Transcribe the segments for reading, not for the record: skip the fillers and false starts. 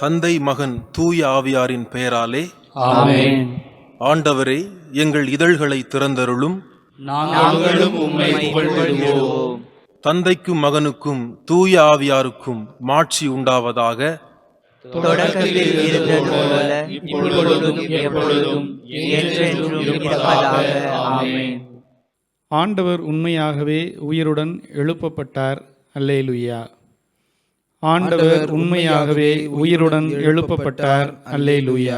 தந்தை, மகன், தூய ஆவியாரின் பெயராலே ஆமென். ஆண்டவரே, எங்கள் இதழ்களை திறந்தருளும். நாங்களும் உம்மை புகழ்ந்திடுவோம். தந்தைக்கும் மகனுக்கும் தூய ஆவியாருக்கும் மாட்சி உண்டாவதாக. தொடக்கத்தில் இருந்தது போல இப்பொழுதும் எப்பொழுதும் என்றென்றும் இருப்பதாக. ஆமென். ஆண்டவர் உண்மையாகவே உயிருடன் எழுப்பப்பட்டார். அல்லேலூயா. ஆண்டவர் உண்மையாகவே உயிருடன் எழுப்பப்பட்டார். அல்லேலூயா.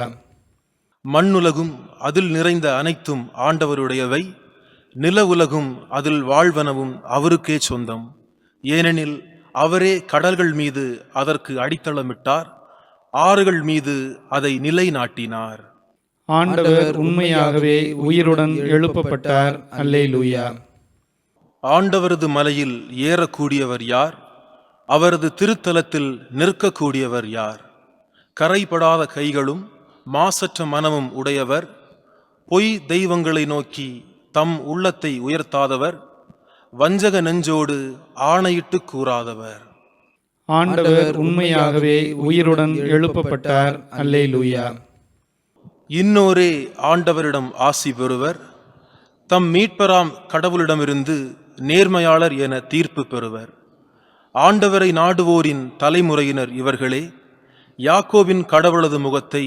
மண்ணுலகும் அதில் நிறைந்த அனைத்தும் ஆண்டவருடையவை. நில உலகும் அதில் வாழ்வனவும் அவருக்கே சொந்தம். ஏனெனில் அவரே கடல்கள் மீது அதற்கு அடித்தளமிட்டார், ஆறுகள் மீது அதை நிலைநாட்டினார். ஆண்டவர் உண்மையாகவே உயிருடன் எழுப்பப்பட்டார். அல்லேலூயா. ஆண்டவரது மலையில் ஏறக்கூடியவர் யார்? அவரது திருத்தலத்தில் நிற்கக்கூடியவர் யார்? கரைபடாத கைகளும் மாசற்ற மனமும் உடையவர், பொய் தெய்வங்களை நோக்கி தம் உள்ளத்தை உயர்த்தாதவர், வஞ்சக நெஞ்சோடு ஆணையிட்டு கூறாதவர். ஆண்டவர் உண்மையாகவே உயிருடன் எழுப்பப்பட்டார். அல்லேலூயா. இன்னோரே ஆண்டவரிடம் ஆசி பெறுவர், தம் மீட்பராம் கடவுளிடமிருந்து நேர்மையாளர் என தீர்ப்பு பெறுவர். ஆண்டவரை நாடுவோரின் தலைமுறையினர் இவர்களே, யாக்கோபின் கடவுளது முகத்தை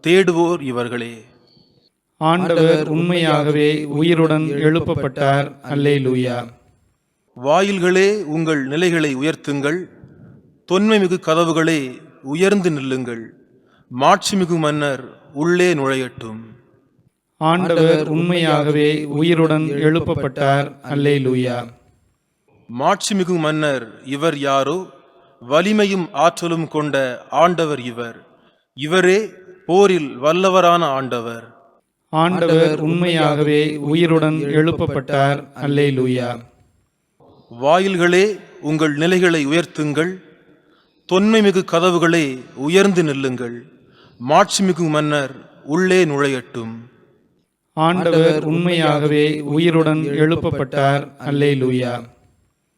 தேடுவோர் இவர்களே. ஆண்டவர் உண்மையாகவே உயிருடன் எழுப்பப்பட்டார். அல்லேலூயா. வாயில்களே, உங்கள் நிலைகளை உயர்த்துங்கள், தொன்மைமிகு கதவுகளே உயர்ந்து நில்லுங்கள், மாட்சிமிகு மன்னர் உள்ளே நுழையட்டும். ஆண்டவர் உண்மையாகவே உயிருடன் எழுப்பப்பட்டார். அல்லேலூயா. மாட்சிமிகு மன்னர் இவர் யாரோ? வலிமையும் ஆற்றலும் கொண்ட ஆண்டவர் இவர். இவரே போரில் வல்லவரான ஆண்டவர். ஆண்டவர் உண்மையாகவே உயிருடன் எழுப்பப்பட்டார். அல்லேலூயா. வாயில்களே, உங்கள் நிலைகளை உயர்த்துங்கள், தொன்மைமிகு கதவுகளே உயர்ந்து நில்லுங்கள், மாட்சிமிகு மன்னர் உள்ளே நுழையட்டும். ஆண்டவர் உண்மையாகவே உயிருடன் எழுப்பப்பட்டார். அல்லேலூயா.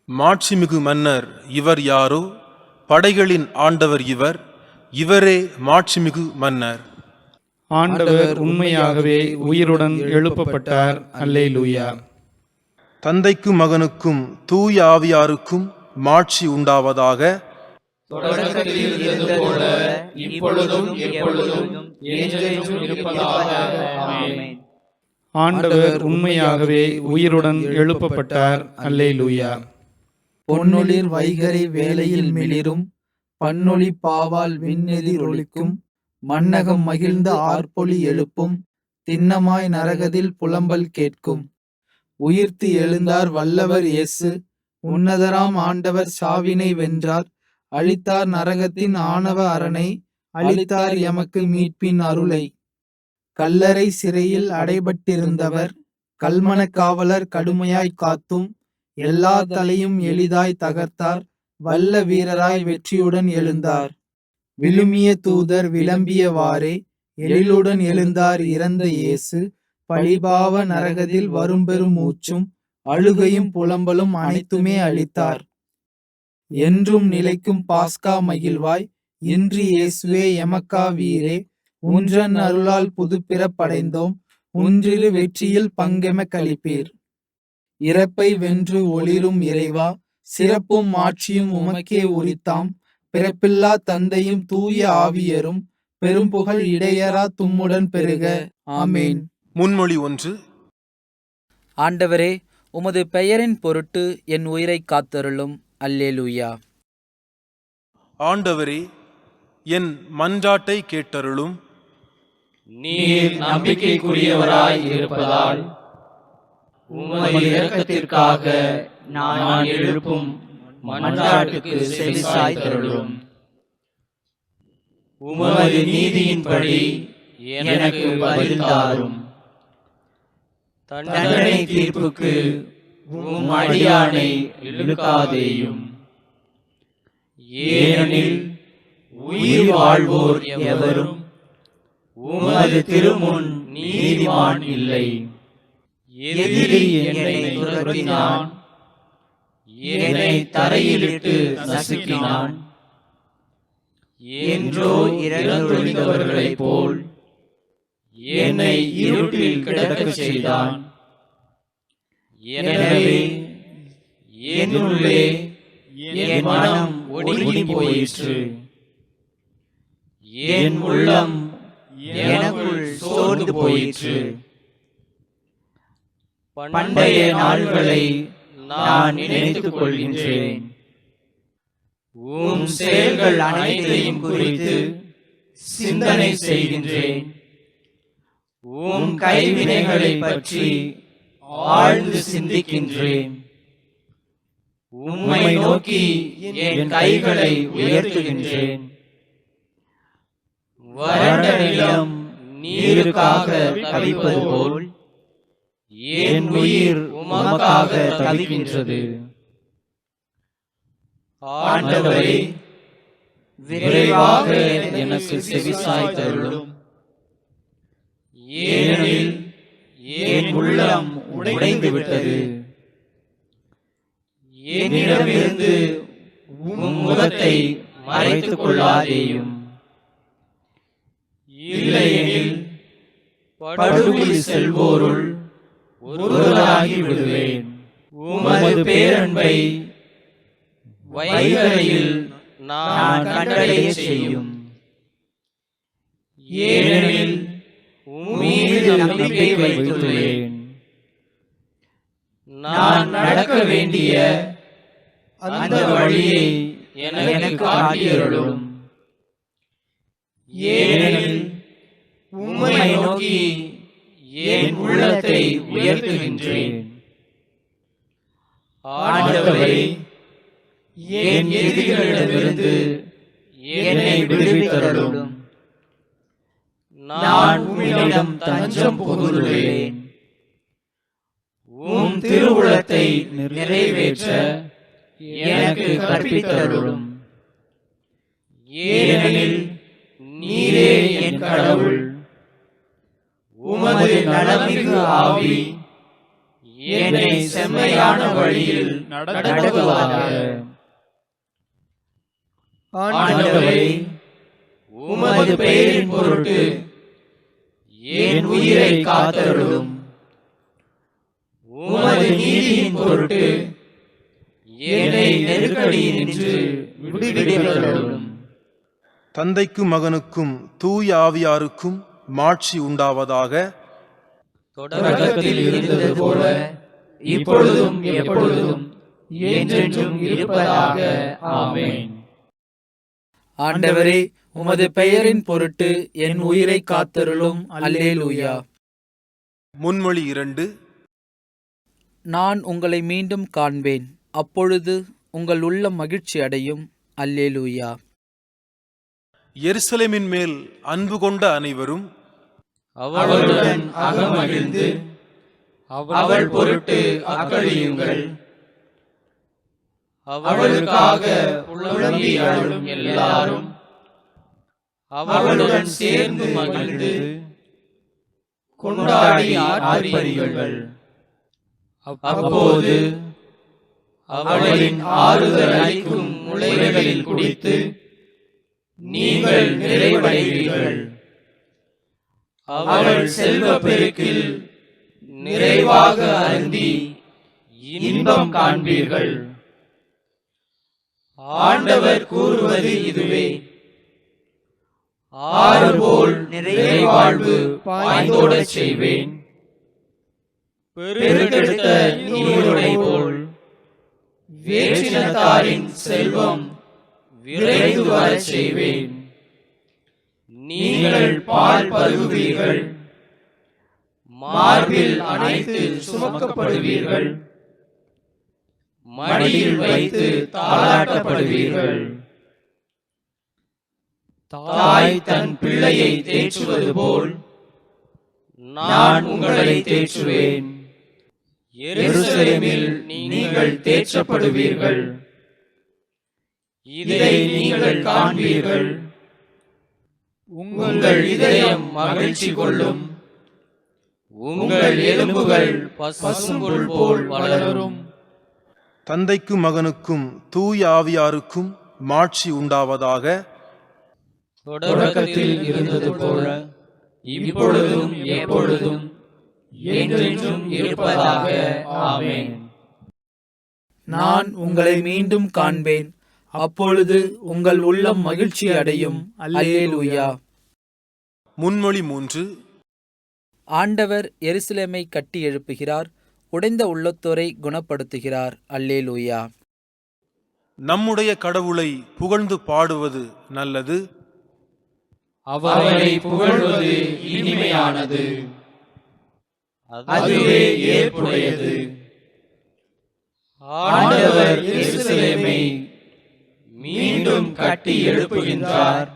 மாட்சிமிகு மன்னர் இவர் யாரோ? படைகளின் ஆண்டவர் இவர். இவரே மாட்சிமிகு மன்னர். ஆண்டவர் உண்மையாகவே உயிருடன் எழுப்பப்பட்டார். அல்லேலூயா. தந்தைக்கும் மகனுக்கும் தூய ஆவியாருக்கும் மாட்சி உண்டாவதாக. தொடக்கத்தில் இருந்தது போல இப்பொழுதும் எப்பொழுதும் என்றென்றும் இருப்பதாக. ஆமென். ஆண்டவர் உண்மையாகவே உயிருடன் எழுப்பப்பட்டார். அல்லேலூயா. பொன்னொளிர் வைகரை வேளையில் மிளிரும், பன்னொளி பாவால் விண்ணெதிர் ஒலிக்கும், மன்னகம் மகிழ்ந்த ஆர்ப்பொலி எழுப்பும், திண்ணமாய் நரகத்தில் புலம்பல் கேட்கும். உயிர்த்து எழுந்தார் வல்லவர் இயேசு, உன்னதராம் ஆண்டவர் சாவினை வென்றார். அளித்தார் நரகத்தின் ஆணவ அரணை, அளித்தார் எமக்கு மீட்பின் அருளை. கல்லறை சிறையில் அடைபட்டிருந்தவர், கல்மன காவலர் கடுமையாய் காத்தும், எல்லா தலையும் எளிதாய் தகர்த்தார். வல்ல வீரராய் வெற்றியுடன் எழுந்தார். விழுமிய தூதர் விளம்பியவாறே எழிலுடன் எழுந்தார் இறந்த இயேசு. பழிபாவ நரகத்தில் வரும்பெரும் மூச்சும், அழுகையும் புலம்பலும் அனைத்துமே அளித்தார். என்றும் நிலைக்கும் பாஸ்கா மகிழ்வாய், இன்று இயேசுவே எமக்கா வீரே. உன்றன் அருளால் புதுப்பிறப்படைந்தோம், ஒன்றிரு வெற்றியில் பங்கெம கழிப்பீர். இறப்பை வென்று ஒளிரும் இறைவா, சிறப்பும் ஆட்சியும் உமக்கே உரித்தாம். பிறப்பில்லா தந்தையும் தூய ஆவியரும், பெரும்புகழ் இடையரா தும்முடன் பெருக. ஆமேன். முன்மொழி 1. ஆண்டவரே, உமது பெயரின் பொருட்டு என் உயிரை காத்தருளும். அல்லேலூயா. ஆண்டவரே, என் மன்றாட்டை கேட்டருளும். நீர் நம்பிக்கைக்குரியவராய் இருப்பதால் உமது இரக்கத்திற்காக நான் எழுப்பும் மன்றாட்டுக்கு செவிசாய் தருளும். உமது நீதியின்படி எனக்கு பதில் தாரும். தண்டனை தீர்ப்புக்கு உம் அடியானை இழுக்காதேயும். ஏனெனில் உயிர் வாழ்வோர் எவரும் உமது திருமுன் நீதிமான் இல்லை. எதிரி என்னை துரத்தினான், என்னை தரையிலிட்டு நசுக்கினான். என்றோ இறந்தொழிந்தவர்களைப் போல் என்னை இருட்டில் கிடக்கச் செய்தான். எனவே என்னுள்ளே என் மனம் ஒடுங்கி போயிற்று. என் உள்ளம் எனக்குள் சோர்ந்து போயிற்று. பண்டைய நாள்களை நான் நினைத்துக் கொள்கின்றேன். உம் செயல்கள் அனைத்தையும் குறித்து சிந்தனை செய்கின்றேன். உம் கைவினைகளை பற்றி ஆழ்ந்து சிந்திக்கின்றேன். உம்மை நோக்கி என் கைகளை உயர்த்துகின்றேன். வறண்ட நிலம் நீருக்காக தவிப்பது போல் என் உயிர் உமக்காக தவிக்கின்றது. ஆண்டவரே, விரைவாக எனக்கு செவிசாய்த்தருளும். ஏனெனில் என் உள்ளம் உடைந்து விட்டது. என்னிடமிருந்து உம் முகத்தை மறைத்துக் கொள்ளாதேயும். இல்லையெனில் படுகுழி செல்வோருள் ஒருவராகி விடுவேன். உமது பேரன்பை வைகரையில் நான் கண்டடைய செய்யும். ஏனெனில் உம்மீது நம்பிக்கை வைத்துள்ளேன். நான் நடக்க வேண்டிய அந்த வழியை எனக்கு காட்டியருளும். ஏனெனில் உம்மை நோக்கி என் உள்ளத்தை உயர்த்துகின்றேன். ஆண்டவரே, என் எதிரிகளிடமிருந்து என்னை விடுவித்தருளும். நான் உம்மிடம் தஞ்சம் புகுந்துள்ளேன். உம் திருவுளத்தை நிறைவேற்ற எனக்கு கற்பித்தருளும். ஏனெனில் நீரே என் கடவுள். உமது நலமிகு ஆவி என்னை செம்மையான வழியில் நடத்துவதாக. ஆண்டவரே, உமது பெயரின் பொருட்டு என் உயிரை காத்தருளும். உமது நீதியின் பொருட்டு என்னை நெருக்கடியினின்று விடுவித்தருளும். தந்தைக்கும் மகனுக்கும் தூய ஆவியாருக்கும் மாட்சி உண்டாவதாக. தொடக்கத்தில் இருந்தது போல இப்பொழுதும் எப்பொழுதும் என்றென்றும் இருப்பதாக. ஆமென். ஆண்டவரே, உமது பெயரின் பொருட்டு என் உயிரை காத்தருளும். அல்லேலூயா. முன்மொழி 2. நான் உங்களை மீண்டும் காண்பேன், அப்பொழுது உங்கள் உள்ளம் மகிழ்ச்சி அடையும். அல்லேலூயா. எருசலேமின் மேல் அன்பு கொண்ட அனைவரும் அவளுடன் அகமகிழ்ந்து அவள் பொருட்டு அக்களியுங்கள். அவளுக்காக புலம்பி அழும் எல்லாரும் அவளுடன் சேர்ந்து மகிழ்ந்து கொண்டாடி ஆர்ப்பரியுங்கள். அப்போது அவளின் ஆறுதல் அளிக்கும் முளைகளில் குடித்து நீங்கள் நிறைவடைவீர்கள். அவள் செல்வ பெருக்கில் நிறைவாக அருந்தி இன்பம் காண்பீர்கள். ஆண்டவர் கூறுவது இதுவே: ஆறு போல் நிறைவாழ்வு பாய்ந்தோடச் செய்வேன். பெருக்கெடுத்த நீரோடை போல் வேற்றினத்தாரின் செல்வம் விரைந்து வரச் செய்வேன். நீங்கள் பால் பருகுவீர்கள், மார்பில் அணைத்து சுமக்கப்படுவீர்கள், மடியில் வைத்து தாளாட்டப்படுவீர்கள். தாய் தன் பிள்ளையை தேற்றுவது போல் நான் உங்களை தேற்றுவேன். எருசலேமில் நீங்கள் தேற்றப்படுவீர்கள். இதை நீங்கள் காண்பீர்கள். உங்கள் இதயம் மகிழ்ச்சி கொள்ளும். உங்கள் எலும்புகள் பசும்புல் போல் வளரும். தந்தைக்கும் மகனுக்கும் தூய ஆவியாருக்கும் மாட்சி உண்டாவதாக. தொடக்கத்தில் இருந்தது போல இப்பொழுதும் எப்பொழுதும் என்றென்றும் இருப்பதாக. ஆமென். நான் உங்களை மீண்டும் காண்பேன், அப்பொழுது உங்கள் உள்ளம் மகிழ்ச்சி அடையும். அல்லேலூயா. முன்மொழி 3. ஆண்டவர் எருசலேமை கட்டி எழுப்புகிறார், உடைந்த உள்ளத்தோரை குணப்படுத்துகிறார். அல்லேலூயா. நம்முடைய கடவுளை புகழ்ந்து பாடுவது நல்லது, அவரை புகழ்வது இனிமையானது, அதுவே ஏற்புடையது. ஆண்டவர் எருசலேமை மீண்டும் கட்டி எழுப்புகின்றார்.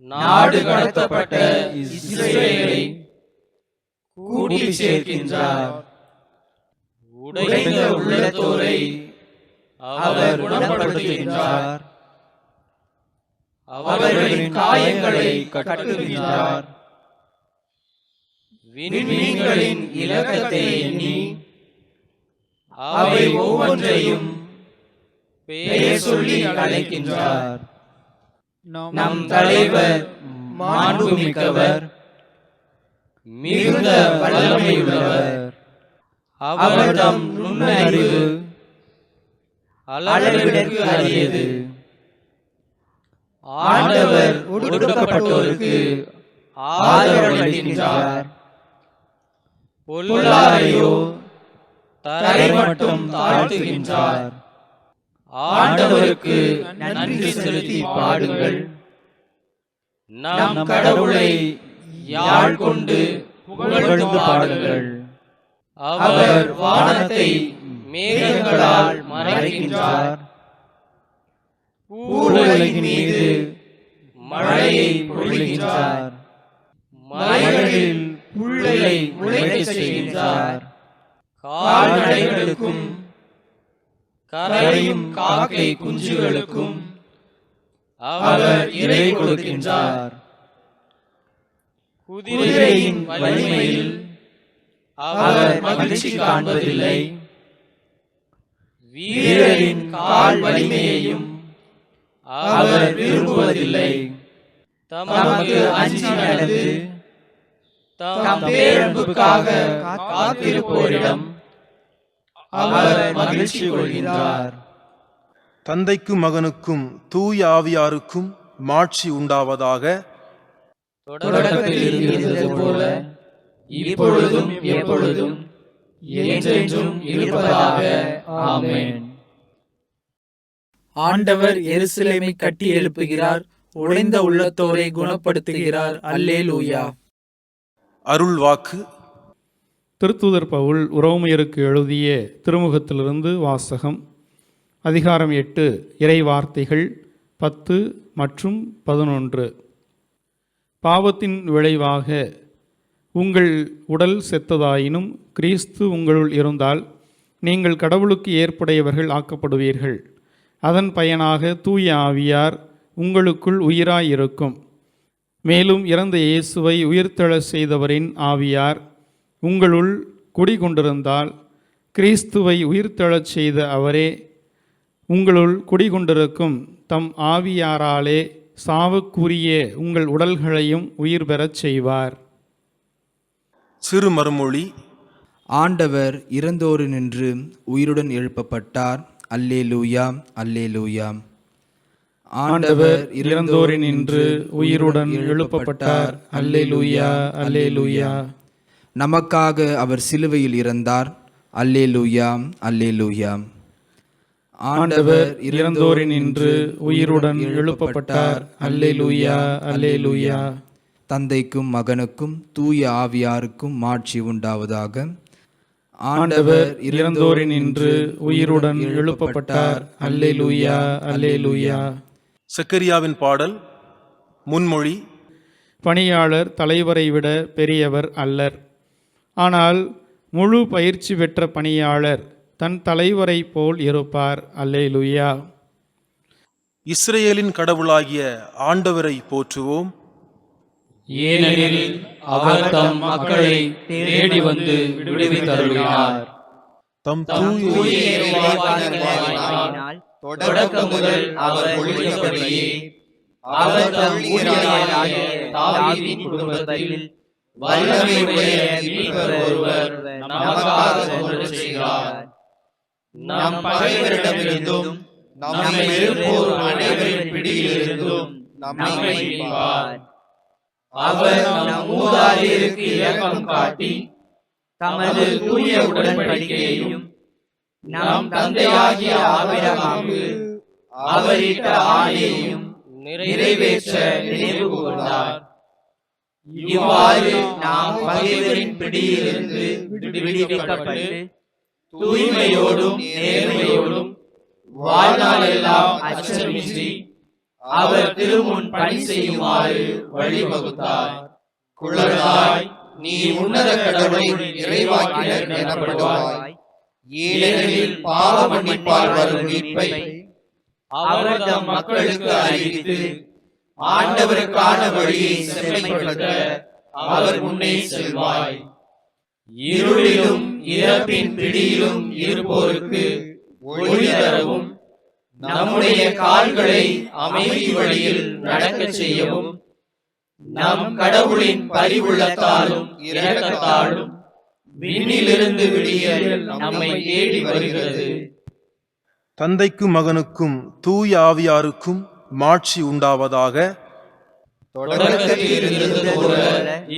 நாடு கடத்தப்பட்ட இஸ்ரவேலை கூட்டி சேர்க்கின்றார். உடைந்த உள்ளத்தோரை அவர் குணப்படுத்துகின்றார். அவர்களின் காயங்களை கட்டுகின்றார். விண்மீன்களின் இலக்கத்தை எண்ணி அவை ஒவ்வொன்றையும் பெயர் சொல்லி அழைக்கின்றார். நம் தலைவர் மாண்புமிக்கவர், மிகுந்த வல்லமையுள்ளவர். அவர் தம் நுண்ணறிவு அளவிற்கு அறியது. ஆண்டவர் ஒடுக்கப்பட்டோருக்கு ஆதரவளிக்கின்றார். பொல்லாரையோ தரை மட்டும் தாழ்த்துகின்றார். ஆண்டவருக்கு நன்றி செலுத்தி பாடுங்கள். நம் கடவுளை யாழ் கொண்டு புகழ்ந்து பாடுங்கள். அவர் வானத்தை மேகங்களால் மறைக்கின்றார். பூவுலகின் மீது மழையை பொழிகின்றார். மலைகளில் புல்லை முளைக்கச் செய்கின்றார். கால்நடைகளுக்கும் கரையும் காக்கை குஞ்சுகளுக்கும் அவர் இறை கொடுக்கின்றார். குதிரையின் வலிமையில் அவர் மகிழ்ச்சி காண்பதில்லை. வீரரின் கால் வலிமையையும் அவர் விரும்புவதில்லை. தமக்கு அஞ்சி நடந்து தம் பேரன்புக்காக காத்திருப்போரிடம் அவர் மகிழ்ச்சி கொள்கின்றார். தந்தைக்கும் மகனுக்கும் தூய ஆவியாருக்கும் மாட்சி உண்டாவதாக. தொடக்கத்தில் இருந்தது போல இப்பொழுதும் எப்பொழுதும் என்றென்றும் இருப்பதாக. ஆமென். ஆண்டவர் எருசலேமை கட்டி எழுப்புகிறார், உடைந்த உள்ளத்தோரை குணப்படுத்துகிறார். அல்லேலூயா. அருள் வாக்கு. திருத்தூதர் பவுல் உரோமையருக்கு எழுதிய திருமுகத்திலிருந்து வாசகம். அதிகாரம் 8, இறை வார்த்தைகள் 10 மற்றும் 11. பாவத்தின் விளைவாக உங்கள் உடல் செத்ததாயினும் கிறிஸ்து உங்களுள் இருந்தால் நீங்கள் கடவுளுக்கு ஏற்புடையவர்கள் ஆக்கப்படுவீர்கள். அதன் பயனாக தூய ஆவியார் உங்களுக்குள் உயிராயிருக்கும். மேலும் இறந்த இயேசுவை உயிர்த்தெழச் செய்தவரின் ஆவியார் உங்களுள் குடிகொண்டிருந்தால் கிறிஸ்துவை உயிர்த்தெழச் செய்த அவரே உங்களுள் குடிகொண்டிருக்கும் தம் ஆவியாராலே சாவுக்குரிய உங்கள் உடல்களையும் உயிர் பெறச் செய்வார். சிறு மறுமொழி. ஆண்டவர் இறந்தோரினின்று உயிருடன் எழுப்பப்பட்டார். அல்லேலூயா, அல்லேலூயா. ஆண்டவர் இறந்தோரினின்று உயிருடன் எழுப்பப்பட்டார். அல்லேலூயா, அல்லேலூயா. நமக்காக அவர் சிலுவையில் இறந்தார். அல்லேலூயா, அல்லேலூயா. ஆண்டவர் இறந்தோரினின்று உயிருடன் எழுப்பப்பட்டார். அல்லேலூயா, அல்லேலூயா. தந்தைக்கும் மகனுக்கும் தூய ஆவியாருக்கும் மாட்சி உண்டாவதாக. ஆண்டவர் இறந்தோரினின்று உயிருடன் எழுப்பப்பட்டார். அல்லேலூயா, அல்லேலூயா. சக்கரியாவின் பாடல். முன்மொழி. பணியாளர் தலைவரை விட பெரியவர் அல்லர். ஆனால் முழு பயிற்சி பெற்ற பணியாளர் தன் தலைவரை போல் இருப்பார். அல்லேலூயா. இஸ்ரேலின் கடவுளாகிய ஆண்டவரை போற்றுவோம். ஏனெனில் அவர் தம் மக்களை தேடி வந்து விடுவித்தருளினார். தம் தூய தூய இறைவாக்கினரால் தொடக்கம் முதல் அவர் ஒழித்தபடியே அவர் தம் ஊழியராகிய தாவீதின் குடும்பத்தில் வல்லமையுடைய மீட்பர் ஒருவர் நமக்காக தோன்றச் செய்கிறார். நம் பகைவரிடமிருந்தும் நம்மை வெறுப்போர் அனைவரின் பிடியிலிருந்தும் நம்மை மீட்பார். அவர் நம் மூதாதையருக்கு இரக்கம் காட்டி தமது தூய உடன்படிக்கையையும் நம் தந்தையாகிய ஆபிரகாமுக்கு அவரிட்ட ஆணையையும் நிறைவேற்ற நினைவு கூர்ந்தார். இவ்வாறு நாம் பகைவரின் பிடியிலிருந்து விடுவிக்கப்பட்டு தூய்மையோடும் நேர்மையோடும் வாழ்நாளெல்லாம் அச்சமின்றி அவர் திருமுன் பணி செய்யுமாறு வழிவகுத்தார். குழந்தாய், நீ உன்னத கடவுளின் இறைவாக்கினர் எனப்படுவாய். ஏனெனில் பாவ மன்னிப்பால் வரும் மீட்பை அவர் தம் மக்களுக்கு அறிவித்து ஆண்டவருக்கான வழியை செம்மைப்படுத்த அவர் முன்னே செல்வாய். இருளிலும் இறப்பின் பிடியிலும் இருப்போருக்கு ஒளி தரவும் நம்முடைய கால்களை அமைதி வழியில் நடக்கச் செய்யவும் நம் கடவுளின் பரிவுள்ளத்தாலும் இரக்கத்தாலும் விண்ணிலிருந்து விடியல் நம்மை தேடி வருகிறது. தந்தைக்கும் மகனுக்கும் தூய ஆவியாருக்கும் மாட்சி உண்டாவதாக. தொடக்கத்தில் இருந்தது போல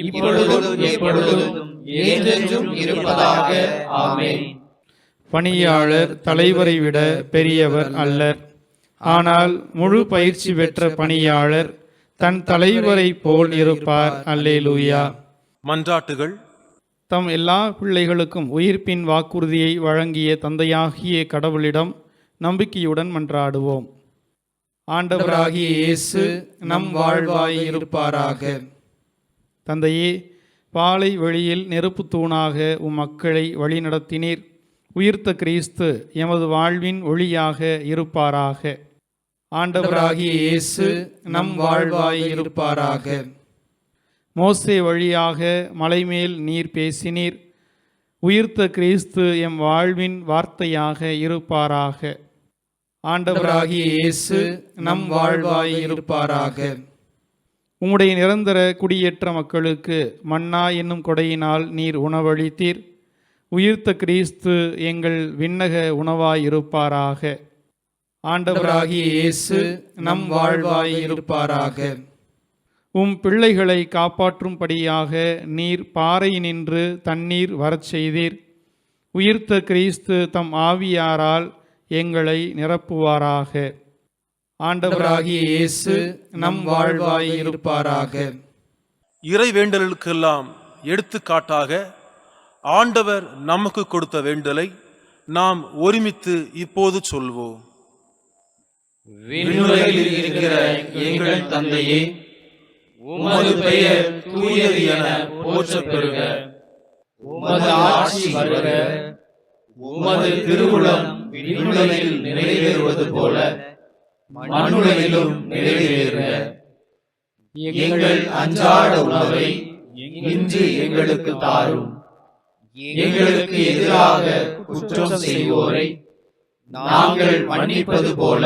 இப்பொழுதும் எப்பொழுதும் என்றென்றும் இருப்பதாக. ஆமென். பணியாளர் தலைவரை விட பெரியவர் அல்லர். ஆனால் முழு பயிற்சி பெற்ற பணியாளர் தன் தலைவரை போல் இருப்பார். அல்லேலூயா. மன்றாட்டுகள். தம் எல்லா பிள்ளைகளுக்கும் உயிர்ப்பின் வாக்குறுதியை வழங்கிய தந்தையாகிய கடவுளிடம் நம்பிக்கையுடன் மன்றாடுவோம். ஆண்டவராகிய இயேசு நம் வாழ்வாய் இருப்பாராக. தந்தையே, பாலை வெளியில் நெருப்பு தூணாக உம் மக்களை வழிநடத்தினீர். உயிர்த்த கிறிஸ்து எமது வாழ்வின் ஒளியாக இருப்பாராக. ஆண்டவராகிய இயேசு நம் வாழ்வாய் இருப்பாராக. மோசே வழியாக மலைமேல் நீர் பேசினீர். உயிர்த்த கிறிஸ்து எம் வாழ்வின் வார்த்தையாக இருப்பாராக. ஆண்டவராகிய இயேசு நம் வாழ்வாய் இருப்பாராக. உம்முடைய நிரந்தர குடியேற்ற மக்களுக்கு மன்னா என்னும் கொடையினால் நீர் உணவளித்தீர். உயிர்த்த கிறிஸ்து எங்கள் விண்ணக உணவாய் இருப்பாராக. ஆண்டவராகிய இயேசு நம் வாழ்வாய் இருப்பாராக. உம் பிள்ளைகளை காப்பாற்றும்படியாக நீர் பாறையினின்று தண்ணீர் வரச் செய்தீர். உயிர்த்த கிறிஸ்து தம் ஆவியாரால் எங்களை நிரப்புவாராக. ஆண்டவராகிய இயேசு நம் வாழ்வாய் இருப்பாராக. இறை வேண்டலுக்கெல்லாம் எடுத்துக்காட்டாக ஆண்டவர் நமக்கு கொடுத்த வேண்டலை நாம் ஒருமித்து இப்போது சொல்வோம். விண்ணுலகில் இருக்கிற எங்கள் தந்தையே, உமது பெயர் தூயது என போற்றப் பெறுக. உமது ஆட்சி வருக. உமது திருவுளம் விண்ணுலகில் நிறைவேறுவது போல மண்ணுலகிலும் நிறைவேறுக. எங்கள் அன்றாட உணவை இன்று எங்களுக்கு தாரும். எங்களுக்கு எதிராக குற்றம் செய்வோரை நாங்கள் மன்னிப்பது போல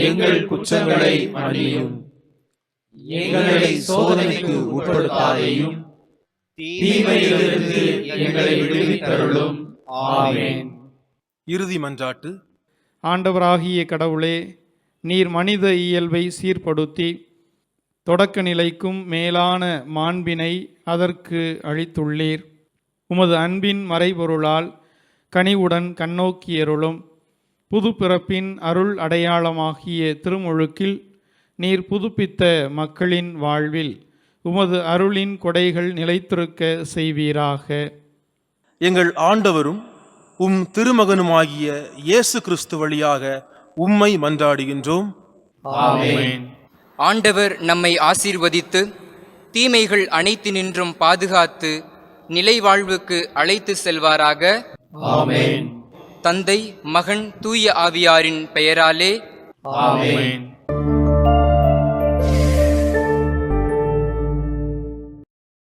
எங்கள் குற்றங்களை மன்னியும். எங்களை சோதனைக்கு உட்படுத்தாதேயும், தீமையிலிருந்து எங்களை விடுவித்தருளும். ஆமென். இறுதி மன்றாட்டு. ஆண்டவராகிய கடவுளே, நீர் மனித இயல்பை சீர்படுத்தி தொடக்க நிலைக்கும் மேலான மாண்பினை அதற்கு அளித்துள்ளீர். உமது அன்பின் மறைபொருளால் கனிவுடன் கண்ணோக்கியருளும். புது பிறப்பின் அருள் அடையாளமாகிய திருமுழுக்கில் நீர் புதுப்பித்த மக்களின் வாழ்வில் உமது அருளின் கொடைகள் நிலைத்திருக்க செய்வீராக. எங்கள் ஆண்டவரும் உம் திருமகனுமாகிய இயேசு கிறிஸ்து வழியாக உம்மை மன்றாடுகின்றோம். ஆமென். ஆண்டவர் நம்மை ஆசீர்வதித்து தீமைகள் அனைத்தினின்றும் பாதுகாத்து நிலை வாழ்வுக்கு அழைத்து செல்வாராக. ஆமென். தந்தை, மகன், தூய ஆவியாரின் பெயராலே. ஆமென்.